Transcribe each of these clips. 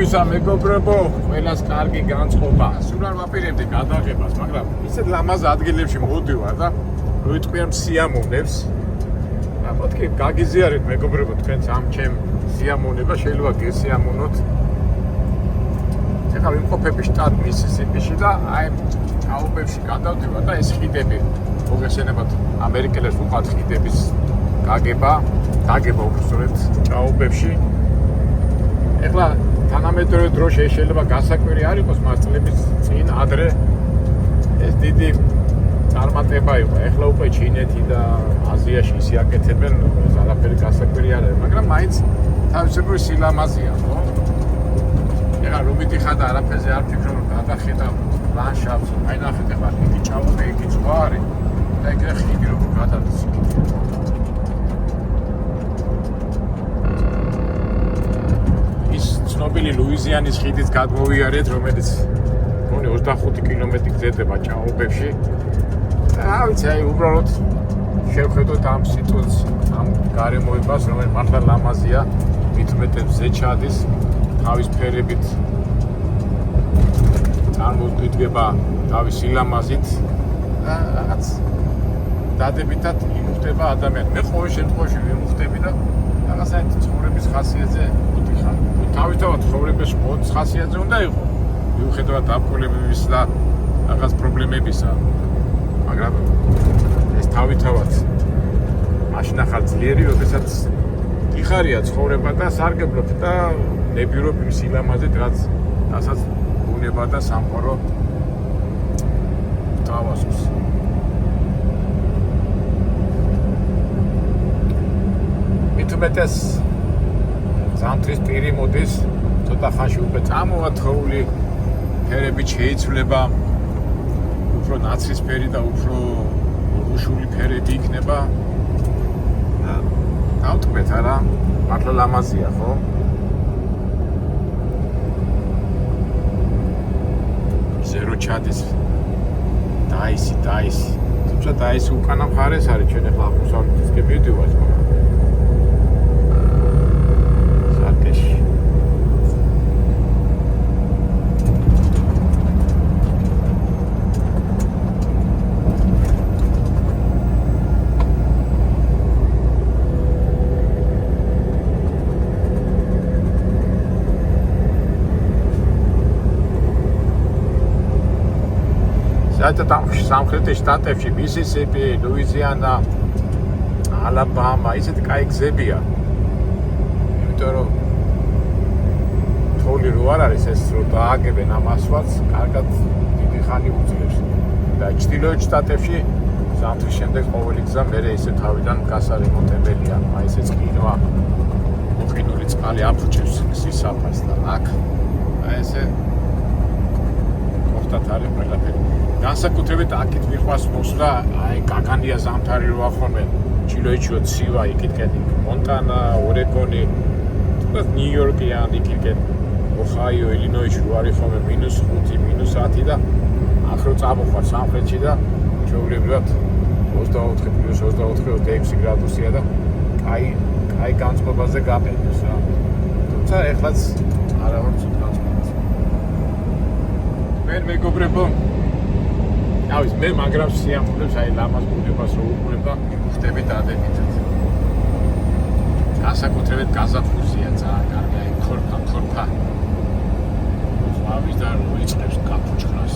მადლობისა მეგობრებო, ყველას კარგი განწყობა. სულ არ ვაპირებდი გადაღებას, მაგრამ ისეთ ლამაზ ადგილებში მოვდივარ და ვიტყვიარ სიამოვნებს. მოდით გაგიზიარეთ მეგობრებო, თქვენც ამ ჩემ სიამოვნება შეიძლება გესიამოვნოთ. ეხლა ვიმყოფები შტატ მისისიპიში და აი ჭაობებში გადავდივარ და ეს ხიდები მოგესალმებათ ამერიკელებს უყვართ ხიდების გაგება უბრალოდ ჭაობებში. ეხლა თანამედროვე დროში შეიძლება გასაკვირი არ იყოს, მას წლების წინ ადრე ეს დიდი წარმატება იყო. ეხლა უკვე ჩინეთი და აზიაში ისე აკეთებენ, არაფერი გასაკვირი არ არის, მაგრამ მაინც თავისებური სილამაზეა, ხო? ეხლა რომ მიდიხარ და არაფერზე არ ფიქრობ, გადახედავ ლანდშაფტს, აი ნახეთ ეხლა იგი ჭაობები, იგი ზღვარი და ეგრე ხიდი როგორ გადადის. ცნობილი ლუიზიანის ხიდიც გადმოვიარეთ, რომელიც 25 კილომეტრი გზდება ჭაობებში. რა ვიცი, აი უბრალოდ შევხედოთ ამ სიტუაციას, ამ გარემოებას, რომელიც მართლა ლამაზია, მitmetებს ზეჩადის, თავის ფერებით წარმოგვიდგება თავის სილამაზით და რაღაც დადებითად იმუხტება ადამიანი. მე ყოველ შემთხვევაში ვიმუხტები და რაღაცა ცხოვრების ხასიათზე ვდიხარ. თავისთავად ცხოვრების მოდის ხასიათზე უნდა იყო. მიუხედავად დაბკოლებების და რაღაც პრობლემებისა. მაგრამ ეს თავისთავად მაშინ ახალ ძლიერი, როდესაც იხარია ცხოვრება და სარგებლობ და ნებირობ იმ სილამაზით, რასაც ბუნება და სამყარო თავაზობს. მitmetes ზამთრის პირი მოდის, ცოტა ხანში უკვე წამოვა თოვლი, ფერები შეიცვლება, უფრო ნაცრისფერი და უფრო უშული ფერები იქნება. დავტყვეთ არა, მართლა ლამაზია, ხო? ზერო ჩადის დაისი. თუმცა დაისი უკანა მხარეს არის, ჩვენ ახლა აღმოსავლეთისკენ მივდივართ, მაგრამ სამხრეთის შტატებში, მისისიპი, ლუიზიანა, ალაბამა, ისეთი კაი გზებია. იმიტომ რომ თოვლი რო არ არის, ეს რო დააგებენ ამ ასვათს, კარგად დიდი ხანი უძლებს. და ჩრდილოეთ შტატებში ზამთრის შემდეგ ყოველი გზა მერე ისე თავიდან გასარემონტებელია. აი ესე წყინვა, მოყინული წყალი აფუჭებს სისაფას და აქ აი ესე მოხდათ არის ყველაფერი. განსაკუთრებით აქეთ მიყვარს მოსვლა, აი კაკანია ზამთარი რო ახონე, ჩილოიჩიო ცივა იქითკენ, მონტანა, ორეგონი, თუნდაც ნიუ-იორკი ან იქითკენ, ოჰაიო, ილინოისში რო არის ხოლმე -5, -10 და აქ რო წამოხვარ სამხრეთში და ჩვეულებრივად 24-26 გრადუსია და კაი განწყობაზე გაყენებს რა. თუმცა ეხლაც არა ვარ ცუდ განწყობას. მეგობრებო, ავის მე მაგრამ სიამოვნებს აი ლამაზ ბუნებას რო უყურებ და ხდები დადებითად. განსაკუთრებით გაზაფხულზეა ძალიან კარგი, აი ქორფა. ზღვის და რო იწყებს გაფუჭხრას.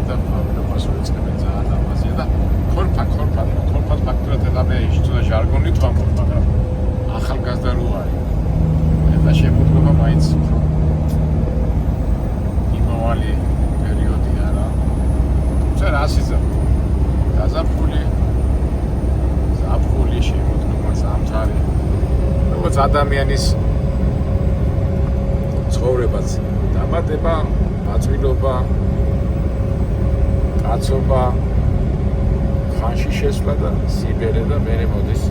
და ფაქტობრივად რო იწყებს ძალიან ლამაზია და ქორფა ფაქტობრივად ეხლა ისწორა ჟარგონი თქვამოთ, მაგრამ ახალგაზრდა რო არის. და შეფუთქება მაინც უფრო იმავალი პერიოდია რა. თუმცა რას იზამ? გაზაფხული შემოდგომა ზამთარი. როგორც ადამიანის ცხოვრებაც დამატება, მაწვილობა, კაცობა, ხანში შესვლა და სიბერე და მერე მოდის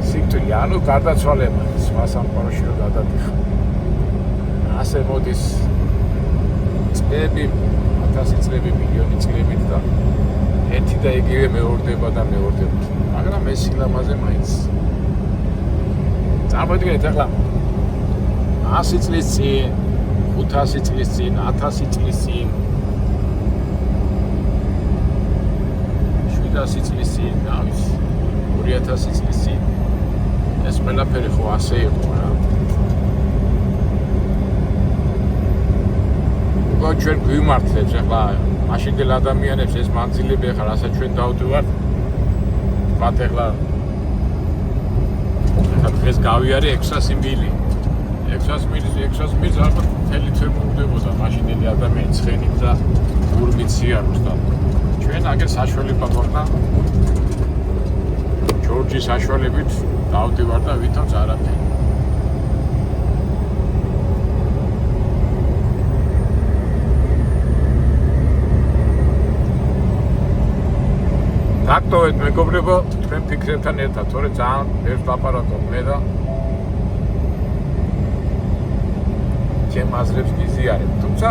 სიკვდილი, ანუ გარდაცვალება, სხვა სამყაროში რო გადადიხარ. ასე მოდის წლები, 1000 წლები, მილიონი წლებით და ერთი და იგივე მეორდება და მეორდება. მაგრამ ეს სილამაზე მაინც წამოდგინეთ ახლა 100 წლის წინ, 500 წლის წინ, 1000 წლის წინ, 700 წლის წინ, 2000 წლის წინ. ეს ყველაფერი ხო ასე იყო რა. უკვე ჩვენ გვიმართლებს ახლა მაშინდელ ადამიანებს ეს მანძილები ახლა რასაც ჩვენ დავდივართ. ვთქვათ ახლა დღეს გავიარე 600 მილი. 600 მილს ალბათ მთელი თვე მომდებოდა მაშინდელი ადამიანი ცხენით და გურმით სიაროს და ჩვენ აგერ საშუალება გვაქვს და ჯორჯის საშუალებით დავდივარ და ვითომც არაფერი. დაგტოვეთ მეგობრებო, თქვენ ფიქრებთან ერთად, თორე ძალიან ბევრს ლაპარაკობ მე და ჩემ აზრებს გიზიარებ. თუმცა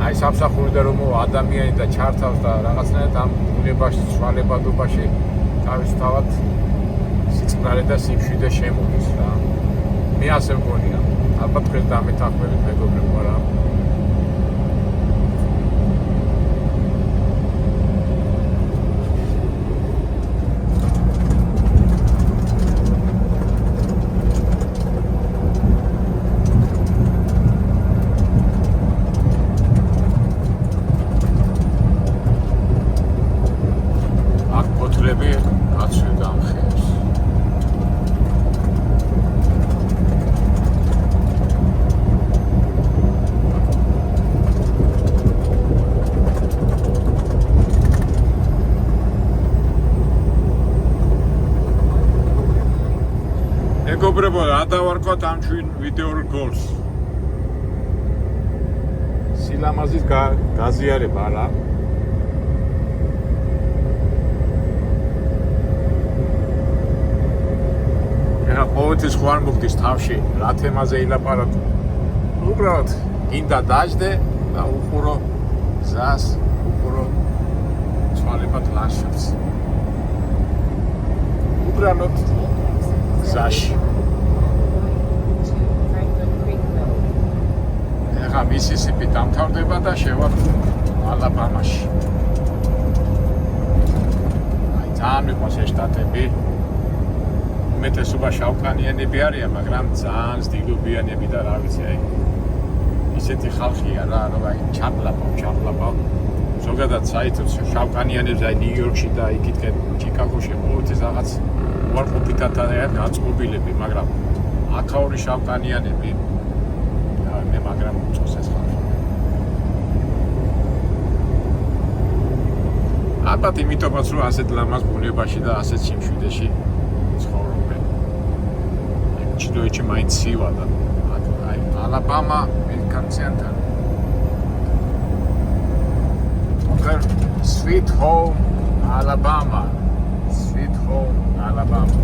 აი სამსახურიდან რომ ადამიანი და ჩართავს და რაღაცნაირად ამ ბუნებაში, ცვალებადობაში თავისთავად სიწყნარე და სიმშვიდე შემოდის რა. მე ასე მგონია. ალბათ თქვენ დამეთანხმებით მეგობრებო რა. მეგობრებო, რა დავარქვათ ამ ჩვენ ვიდეო რგოლს. სილამაზის გაზიარება რა. ეხლა ყოველთვის ხო არ მოგდის თავში რა თემაზე ილაპარაკო. უბრალოდ გინდა დაждე და უყურო გზას, უყურო ცვალებად ლანდშაფტს. უბრალოდ გზაში. ეხლა მისისიპი დამთავრდება და შევართ ალაბამაში. აი ძალიან მიყვარს ეს შტატები. უმეტესობა შავკანიანები არიან, მაგრამ ძალიან ზდილობიანები და რა ვიცი, აი ისეთი ხალხია რა, რომ აი ჩამლაპავ. ზოგადად საერთოდ შავკანიანებს აი ნიუ-იორკში და იქითკენ ჩიკაგოში ყოველთვის რაღაც უარყოფითად არიან გაწყობილები, მაგრამ აქაური შავკანიანები მე მაგრამ უწოს ეს ხალხი. ალბათ იმიტომაც რომ ასეთ ლამაზ ბუნებაში და ასეთ სიმშვიდეში ცხოვრობენ. ჩრდილოეთში მაინც ცივა და აი ალაბამა მედიკალ ცენტრი. Sweet home Alabama. Sweet home Alabama.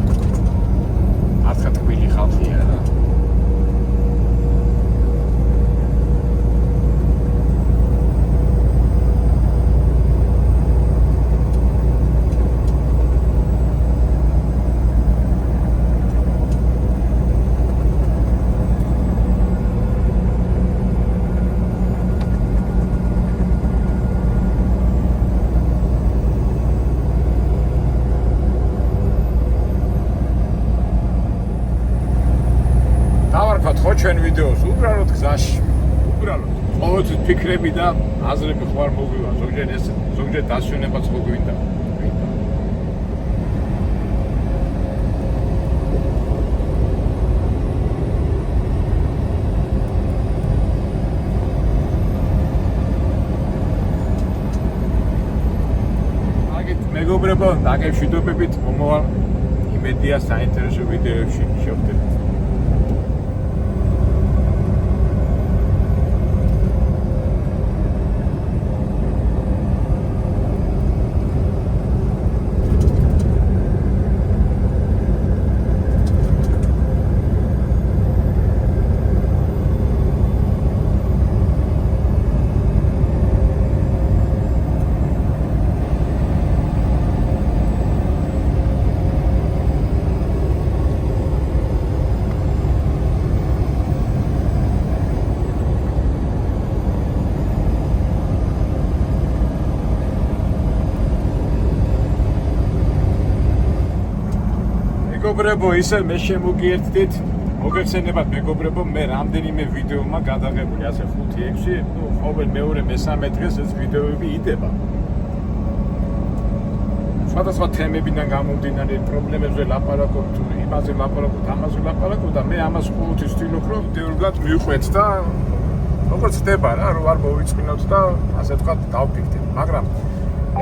After the really hot here. ჩვენ ვიდეოს უბრალოდ გზაში, უბრალოდ ყოველთვის ფიქრები და აზრები ხო არ მოგივა, ზოგჯერ დასვენებაც ხო გვინდა. აგეთ მეგობრებო, დაგემშვიდობებით მომავალ იმედია საინტერესო ვიდეოებში შევხვდებით. მეგობრებო, ისე მე შემოგიერთდით. მოგეხსენებათ მეგობრებო, მე რამდენიმე ვიდეომა გადაღებული, ასე 5-6, ყოველ მეორე მესამე დღეს ეს ვიდეოები იდება. სხვადასხვა თემებიდან გამომდინარე პრობლემებზე ლაპარაკობთ, იმაზე ლაპარაკობთ, ამაზე ლაპარაკობთ და მე ამას ყოველთვის ვთვლი, რომ დეურგად მივყვეთ და როგორც ხდება რა, რომ არ მოვიწყინოთ და ასე ვთქვათ დავფიქრდეთ. მაგრამ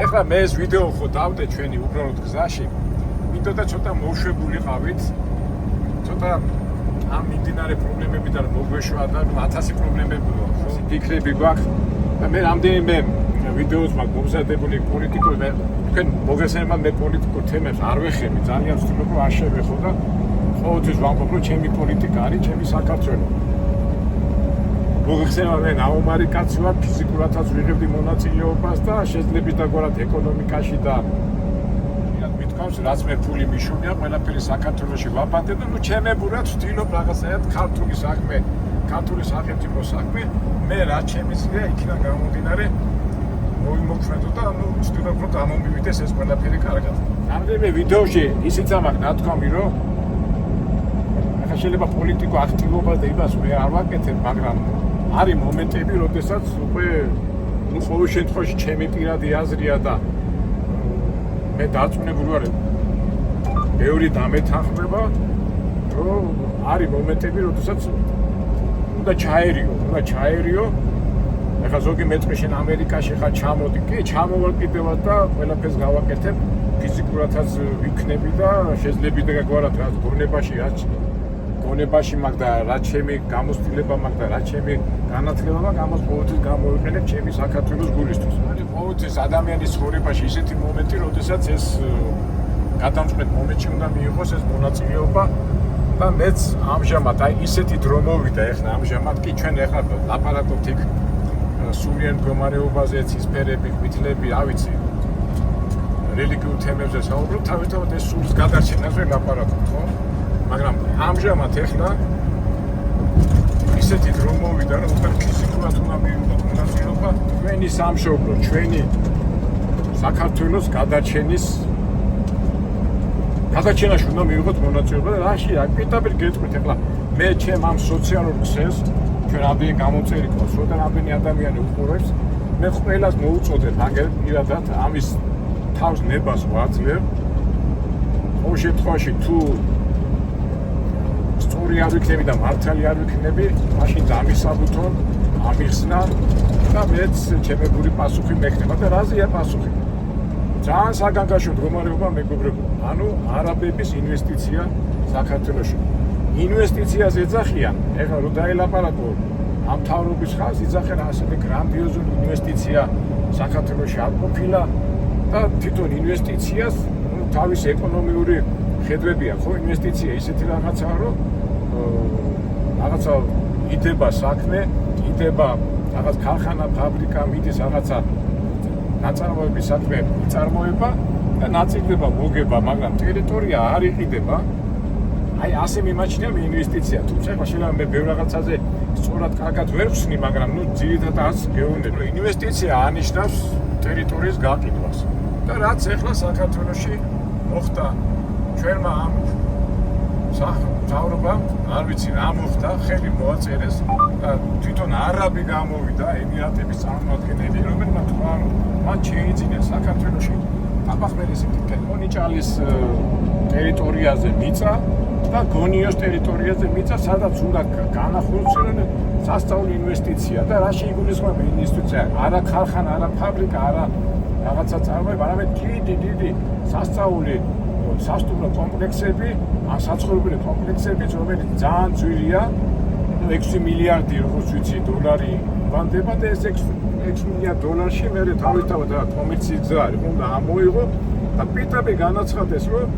ეხლა მე ეს ვიდეო ხო დავდე ჩვენი უბრალოდ გზაში. მინდოდა ცოტა მოვშვებულიყავით. ცოტა ამ მიმდინარე პრობლემებიდან მოგვეშვა და 1000 პრობლემები ხო ფიქრები გვაქვს და მე რამდენიმე ვიდეოს მაქვს მომზადებული პოლიტიკური თქვენ მოგესალმებათ მე პოლიტიკურ თემებს არ ვეხები ძალიან ვცდილობ რომ არ შევეხო და ყოველთვის ვამბობ რომ ჩემი პოლიტიკა არის ჩემი საქართველო მოგესალმებათ მე ნაუმარი კაცი ვარ ფიზიკურადაც ვიღებდი მონაწილეობას და შეძლებისდაგვარად ეკონომიკაში და მithავს რაც მე ფული მიშურია ყველაფერი საქართველოში ვაბადე და ნუ ჩემებურად ვთილობ რაღაცაად ქართული საქმე ქართული სახელმწიფო საქმე მე რა ჩემიზია იქიდან გამომდინარე მოვიმოქმედო და ნუ ვცდილობ რომ გამომივიდეს ეს ყველაფერი კარგად. რამდენიმე ვიდეოში ისიც ამაქვს ნათქვამი რომ ახლა შეიძლება პოლიტიკურ აქტივობას და იმას მე არ ვაკეთებ მაგრამ არის მომენტები როდესაც უკვე ნუ ყოველ შემთხვევაში ჩემი პირადი აზრია და მე დარწმუნებული ვარ ბევრი დამეთანხმება რომ არის მომენტები როდესაც უნდა ჩაერიო ეხლა ზოგი მეწყი შენ ამერიკაში ხარ ჩამოდი კი ჩამოვალ კიდევაც და ყველაფერს გავაკეთებ ფიზიკურადაც ვიქნები და შეძლებიდგა გვარად რაც გონებაში მაქვს და რაც ჩემი გამოცდილება მაქვს და რაც ჩემი განათლება მაქვს ამას ყოველთვის გამოვიყენებ ჩემი საქართველოს გულისთვის. არის ყოველთვის ადამიანის ცხოვრებაში ისეთი მომენტი, როდესაც ეს გადამწყვეტ მომენტში უნდა მიიღოს ეს მონაწილეობა და მეც ამჟამად აი ისეთი დრო მოვიდა ეხლა ამჟამად კი ჩვენ ეხლა ლაპარაკობთ იქ სულიერ მდგომარეობაზე, ცისფერები, ყვითლები, რა ვიცი რელიგიურ თემებზე საუბრობთ, თავისთავად ეს სულის გადარჩენაზე ლაპარაკობთ, ხო? მაგრამ ამჟამად ეხლა ისეთი დრო მოვიდა, რომ უკვე ფიზიკურად უნდა მიიღოთ მონაწილეობა ჩვენი სამშობლო, ჩვენი საქართველოს გადარჩენაში უნდა მიიღოთ მონაწილეობა და რაში რა პირდაპირ გეტყვით ეხლა მე ჩემ ამ სოციალურ ქსელს ჩვენ რამდენი გამოწერი ყავს, როდა რამდენი ადამიანი უყურებს, მე ყველას მოუწოდებ აგერ პირადად ამის თავს ნებას ვაძლევ. ყოველ შემთხვევაში თუ სწორი არ ვიქნები და მართალი არ ვიქნები, მაშინ დამისაბუთონ, ამიხსნა და მეც ჩემებური პასუხი მექნება და რაზეა პასუხი? ძალიან საგანგაშო მდგომარეობა მეგობრებო. ანუ არაბების ინვესტიცია საქართველოში. ინვესტიციას ეძახიან, ეხლა რომ დაელაპარაკო ამ მთავრობის ხაზს იძახენ ასევე გრანდიოზული ინვესტიცია საქართველოში არ ყოფილა და თვითონ ინვესტიციას თავის ეკონომიური ხედვებია, ხო ინვესტიცია ისეთი რაღაცაა, რომ რაღაცა იდება საქმე, იდება რაღაც ქარხანა, ფაბრიკა, მიდის რაღაცა ნაწარმოების საქმე იწარმოება და ნაწილდება მოგება, მაგრამ ტერიტორია არ იყიდება. აი ასე მიმაჩნია ინვესტიცია. თუმცა შეიძლება მე ბევრ რაღაცაზე სწორად კარგად ვერ ვხსნი, მაგრამ ნუ ძირითადად გეუბნები, რომ ინვესტიცია ანიშნავს ტერიტორიის გაყიდვას. და რაც ახლა საქართველოში მოხდა ჩვენმა ამ მთავრობამ, არ ვიცი რა მოხდა, ხელი მოაწერეს და თვითონ არაბი გამოვიდა, ემირატების წარმომადგენელი, რომელმა თქვა, რომ მან შეიძინეს საქართველოში აბახმელის ონიჭალის ტერიტორიაზე მიწა და გონიოს ტერიტორიაზე მიწა, სადაც უნდა განახორციელონ სასწავლო ინვესტიცია და რაში იგულისხმება ინვესტიცია? არა ქარხანა, არა ფაბრიკა, არა რაღაცა წარმოება, არამედ დიდი სასწავლო სასტუმრო კომპლექსები, ან საცხოვრებელი კომპლექსები, რომელიც ძალიან ძვირია, 6 მილიარდი როგორც ვიცი დოლარი ვანდება და ეს 6 მილიარდ დოლარში მე თავისთავად რა კომერციის გზა არის, უნდა ამოიღო და პირდაპირ განაცხადეს, რომ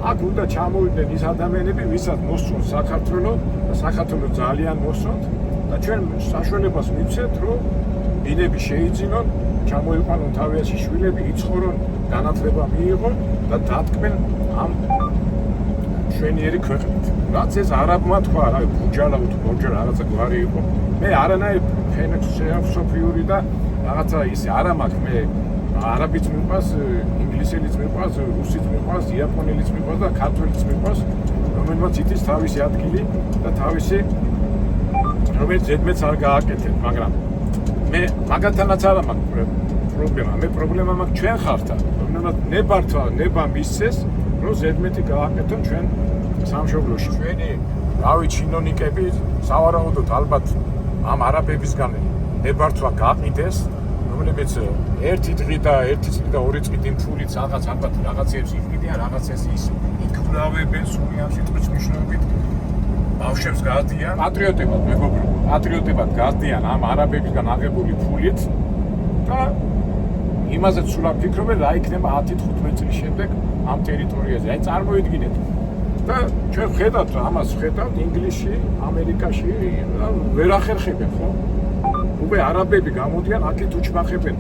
აქ უნდა ჩამოვიდნენ ის ადამიანები, ვისაც მოსწონს საქართველო და საქართველო ძალიან მოსწონთ და ჩვენ საშუალებას მივცეთ, რომ ბინები შეიძინონ, ჩამოიყვანონ თავიანთი შვილები, იცხოვრონ, განათლება მიიღონ და დათქმენ ამ ჩვენიერი ქვეყნით. რაც ეს არაბმა თქვა, რა ბუჯალა თუ ბოჯა რაღაცა გვარი იყო. მე არანაირ ფენექსია სოფიური და რაღაცა ისე არა მაქვს მე არაბიც მიყვარს, ინგლისელიც მიყვარს, რუსიც მიყვარს, იაპონელიც მიყვარს და ქართველიც მიყვარს, რომელმაც იცის თავისი ადგილი და თავისი რომელიც ზედმეტს არ გააკეთებ, მაგრამ მე მაგათანაც არა მაქვს პრობლემა. მე პრობლემა მაქვს ჩვენ ხართან, რომელმაც ნება მისცეს, რომ ზედმეტი გააკეთონ ჩვენ სამშობლოში. ჩვენი რავი ჩინონიკები სავარაუდოდ ალბათ ამ არაბებისგან ნებართვა გაყიდეს, რომლებიც ერთი დღე და ორი წლით იმ ფულით ალბათ რაღაცებს იყიდიან, რაღაცას ის იგურავებენ სული ამ სიტყვის მნიშვნელობით. ბავშვებს გააძიან პატრიოტებად, მეგობრებო, პატრიოტებად გააძიან ამ არაბებისგან აღებული ფულით და იმასაც სულ არ ფიქრობენ, რა იქნება 10-15 წლის შემდეგ ამ ტერიტორიაზე. აი წარმოიდგინეთ. და ჩვენ ხედავთ ამას, ხედავთ ინგლისში, ამერიკაში, ვერ ახერხებენ, ხო? უკვე არაბები გამოდიან, აქეთ უჩმახებენ.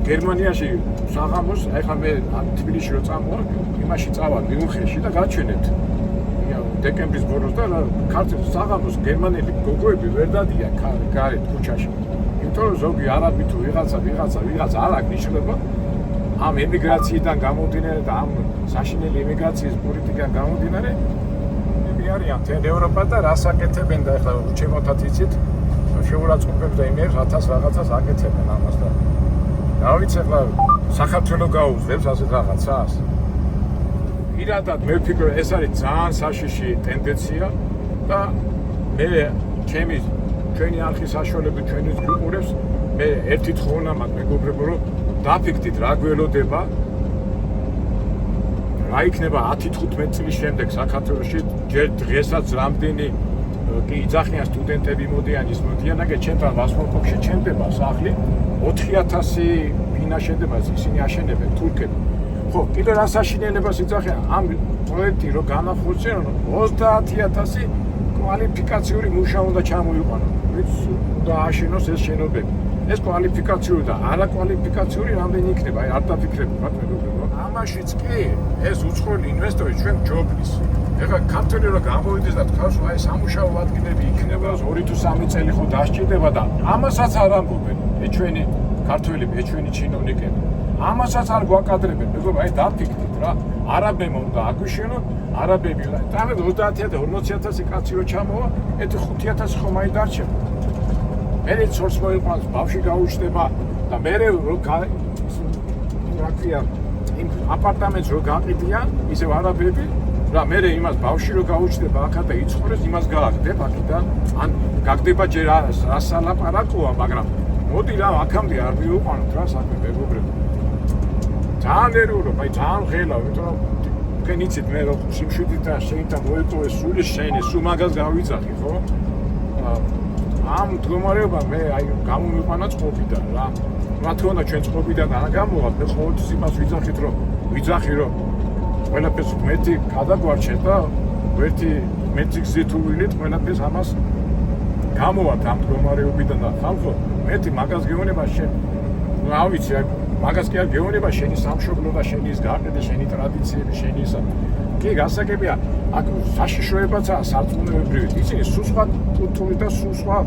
გერმანიაში საღამოს, ახლა მე თბილისში რო წამოვა, იმაში წავა მიუნხენში და გაჩვენეთ. დეკემბრის ბოლოს და ქართლის საღამოს გერმანელი გოგოები ვერ დადიან გარეთ ქუჩაში. იმიტომ რომ ზოგი არაბი თუ ვიღაცა არ აღნიშნება ამ ემიგრაციიდან გამომდინარე და ამ საშინელი ემიგრაციის პოლიტიკიდან გამომდინარე მე არიან თელ ევროპა და რას აკეთებენ და ახლა ჩემოთაც იცით შეურაცხყოფებს და იმერს 1000 რაღაცას აკეთებენ ამას და რა ვიცი ახლა საქართველოს გაუძლებს ასეთ რაღაცას. პირადად მე ვფიქრობ ეს არის ძალიან საშიში ტენდენცია და მე ჩვენი არხის საშუალებით ჩვენს გუყურებს მე ერთი თხოვნა მაქვს მეგობრებო რომ დაფიქრდით რა გველოდება რა იქნება 10-15 წლის შემდეგ საქართველოში ჯერ დღესაც რამდენი კი იძახიან სტუდენტები მოდიან ის მოდიან და ჩემთან ვასმოკობში ჩემდება სახლი 4000 ფინა შედება ისინი აშენებენ თურქები. ხო, კიდე რა საშინელებას იძახიან ამ პროექტი რო განახორციელონ 30000 კვალიფიკაციური მუშა უნდა ჩამოიყვანონ. ვიც უნდა აშენოს ეს შენობები. ეს კვალიფიკაციური და არაკვალიფიკაციური რამდენი იქნება, აი არ დაფიქრებთ მეგობრებო. ამაშიც კი ეს უცხოელი ინვესტორი ჩვენ ჯობნის. ეხლა ქართველი რო გამოვიდეს და თქვას, აი სამუშაო ადგილები იქნება 2 თუ 3 წელი ხო დასჭირდება და ამასაც არ ამბობენ. ჩვენი ქართველები, ჩვენი ჩინოვნიკები. ამასაც არ გვაკადრებენ, მეგობრებო, აი დაფიქრდით რა. არაბებმა უნდა აგვიშენოთ, არაბები და თამე 30-40000 კაცი რო ჩამოვა, ეთი 5000 ხომ აი დარჩება. მერე ცორს მოიყვანს, ბავშვი გაუჩნდება და მერე რო რა ქვია, იმ აპარტამენტს რო გაყიდიან, ისევ არაბები, რა მერე იმას ბავშვი რო გაუჩნდება აქა და იცხოვრეს, იმას გააგდებ აქიდან, ან გაგდება ჯერ რასალაპარაკოა, მაგრამ მოდი რა აქამდე არ მივიყვანოთ რა საქმე მეგობრებო. ძალიან ერურო, აი ძალიან ღელა, იმიტომ რომ თქვენ იცით მე რო სიმშვიდით და შეიძლება მოიწოვეს სული შენი, სულ მაგას გავიძახი, ხო? ამ მდგომარეობა მე აი გამომიყვანა წყობიდან რა. რა თქმა უნდა ჩვენ წყობიდან არ გამოვართ, მე ყოველთვის იმას ვიძახი რომ ყველაფერს მეტი გადაგვარჩეთ და მეტი გზით უვილით ყველაფერს ამას გამოვართ ამ მდგომარეობიდან და ხალხო მეტი მაგას გეუბნება შენ რა ვიცი მაგას კი არ გეუბნება შენი სამშობლო და შენი ის გაყიდე შენი ტრადიციები შენი ისა კი გასაგებია აქ საშიშროებაცაა სარწმუნოებრივი ისინი სულ სხვა კულტურის და სულ სხვა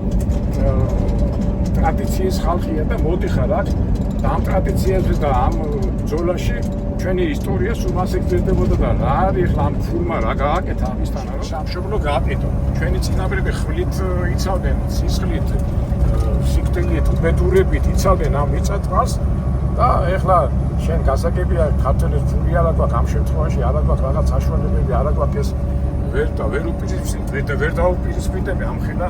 ტრადიციის ხალხია და მოდიხარ აქ და ამ ტრადიციაზე და ამ ბრძოლაში ჩვენი ისტორია სულ მასე გრძელდებოდა და რა არის ახლა ამ ფულმა რა გააკეთა ამისთან რომ სამშობლო გააკეთო ჩვენი წინაპრები ხვლით იცავდნენ სისხლით სიკვდილით უბედურებით იცავდნენ ამ მიწა-წყალს და ახლა შენ გასაგებია ქართლის ფული არა გვაქვს ამ შემთხვევაში არა გვაქვს რაღაც საშუალებები არა გვაქვს ეს ვერ უპირისპირდები ამ ხედა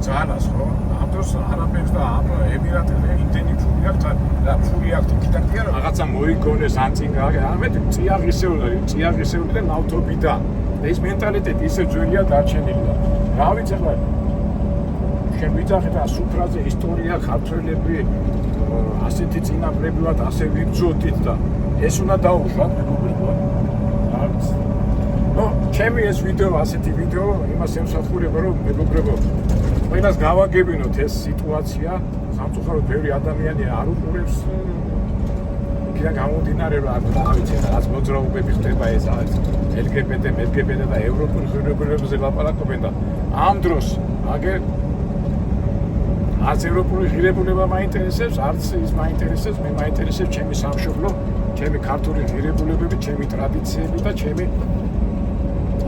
ძალას ხო ამ დროს არაბებს და ამ ემირატებზე იმდენი ფული აქვს და ფული აქვს იქიდან კი არა რაღაცა მოიგონეს ან წინ ამეთ წიაღისეული და ნავთობიდა და ეს მენტალიტეტი ისე ძველია დარჩენილი და რა ვიცი ახლა შენ ვიძახეთ და სუფრაზე ისტორია ქართველები ასეთი წინაპრებივად ასე ვიბრძოდით და ეს უნდა დაუშვათ მეგობრებო რა ვიცი ნუ ჩემი ეს ვიდეო ასეთი ვიდეო იმას ემსახურება რომ მეგობრებო ყველას გავაგებინოთ ეს სიტუაცია სამწუხაროდ ბევრი ადამიანი არ უყურებს იქიდან გამომდინარე რომ რა ვიცი რაღაც მოძრაობები ხდება ეს არის LGBT და ევროპულ ღირებულებებზე ლაპარაკობენ და ამ დროს არც ევროპული ღირებულება მაინტერესებს, არც ის მაინტერესებს, მე მაინტერესებს ჩემი სამშობლო, ჩემი ქართული ღირებულებები, ჩემი ტრადიციები და ჩემი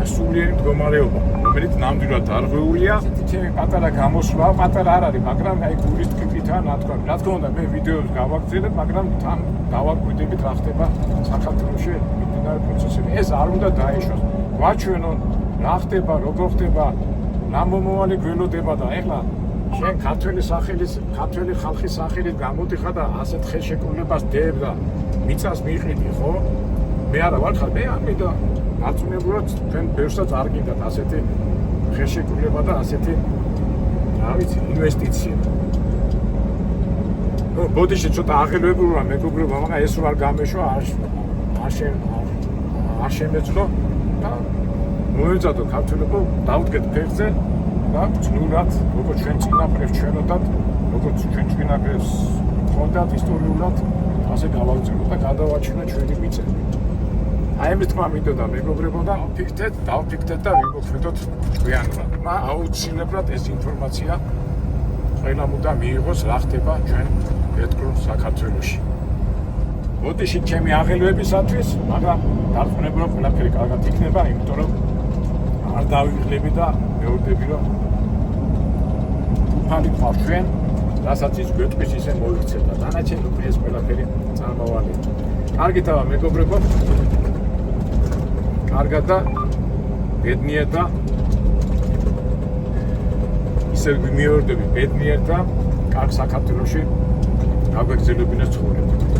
სულიერი მდგომარეობა, რომელიც ნამდვილად დარღვეულია. ჩემი პატარა გამოსვლა, პატარა არ არის, მაგრამ აი გულის ტკიპითაა ნათქვამი. რა თქმა უნდა, მე ვიდეოს გავაგრძელებ, მაგრამ თან დავაკვირდებით რა ხდება საქართველოში მიმდინარე პროცესები. ეს არ უნდა დაეშვას. გვაჩვენონ რა ხდება, როგორ ხდება, რა მომავალი გველოდება და ეხლა შენ ქართველი ხალხის სახელით გამოდიხარ და ასეთ ხელშეკრულებას დებ და მიწას მიიყიდი, ხო? მე არა ვარ ხარ, მე ამიტომ მართუნებურად თქვენ ბევრსაც არ გინდათ ასეთი ხელშეკრულება და ასეთი რა ვიცი ინვესტიცია. ნუ ბოდიში ცოტა აღელვებულა მეგობრებო, მაგრამ ეს რა გამეშვა არ შემეძლო და მოეძადო ქართველებო დავდგეთ ფეხზე და ძნურად როგორც ჩვენ წინაპრებს ჩვენოდათ, როგორც ჩვენ წინაპრებს ხონდათ ისტორიულად, ასე გავაგრძელოთ და გადავაჩინოთ ჩვენი მიწები. აი ამის თქმა მინდოდა მეგობრებო და დავფიქრდეთ და ვიმოქმედოთ ჭკვიანურად. აუცილებლად ეს ინფორმაცია ყველამ უნდა მიიღოს რა ხდება ჩვენ ერთგულ საქართველოში. ბოდიში ჩემი აღელვებისათვის, მაგრამ დარწმუნებულად ყველაფერი კარგად იქნება, იმიტომ რომ არ დავიღლები და მეუბნები რომ უფალი ხარ ჩვენ, რასაც ის გვეტყვის ისე მოიქცეთ და დანარჩენი ეს ყველაფერი წარმოვალი. კარგითა მეგობრებო, კარგად და ბედნიერ და ისე მიმეორდები ბედნიერ და კარგ საქართველოში გაგვეგზელებინოს ცხოვრება.